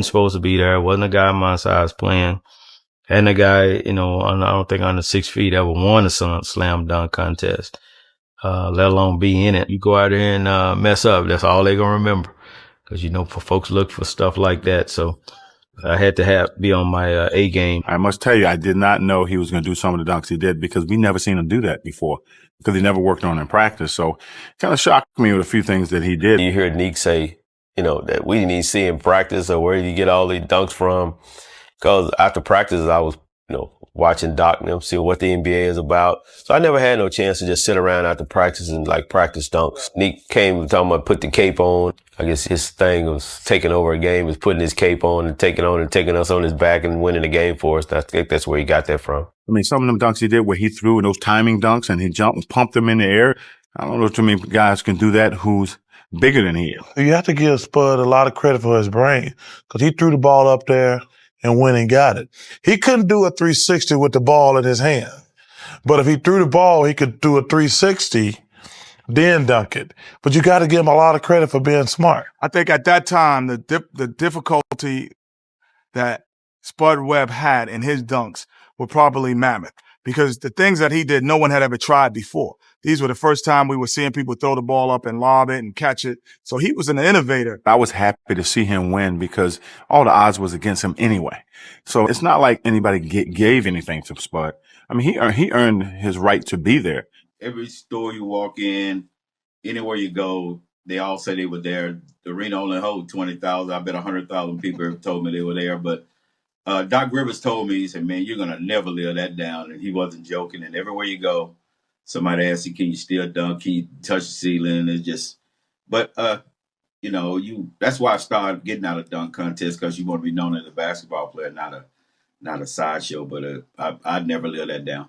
supposed to be there. Wasn't a guy my size playing. And a guy, I don't think under 6 feet ever won a slam dunk contest, let alone be in it. You go out there and mess up. That's all they gonna remember, because for folks look for stuff like that. So I had to be on my A game. I must tell you, I did not know he was going to do some of the dunks he did, because we never seen him do that before, because he never worked on it in practice. So it kind of shocked me with a few things that he did. You hear Neek say, that we didn't even see him practice, or where did he get all these dunks from? Because after practice, I was, watching Doc and them, seeing what the NBA is about. So I never had no chance to just sit around after practice and practice dunks. Neek came talking about put the cape on. I guess his thing was taking over a game, was putting his cape on and taking us on his back and winning the game for us. I think that's where he got that from. I mean, some of them dunks he did where he threw in those timing dunks and he jumped and pumped them in the air. I don't know too many guys can do that who's bigger than he is. You have to give Spud a lot of credit for his brain, because he threw the ball up there and went and got it. He couldn't do a 360 with the ball in his hand. But if he threw the ball, he could do a 360, then dunk it. But you got to give him a lot of credit for being smart. I think at that time, the difficulty that Spud Webb had in his dunks were probably mammoth, because the things that he did, no one had ever tried before. These were the first time we were seeing people throw the ball up and lob it and catch it. So he was an innovator. I was happy to see him win, because all the odds was against him anyway. So it's not like anybody gave anything to Spud. I mean, he earned his right to be there. Every store you walk in, anywhere you go, they all say they were there. The arena only holds 20,000. I bet 100,000 people have told me they were there. But Doc Rivers told me, he said, man, you're going to never live that down. And he wasn't joking. And everywhere you go, somebody asks you, can you still dunk? Can you touch the ceiling? It's just, but, that's why I started getting out of dunk contests, because you want to be known as a basketball player, not a sideshow. But I'd never live that down.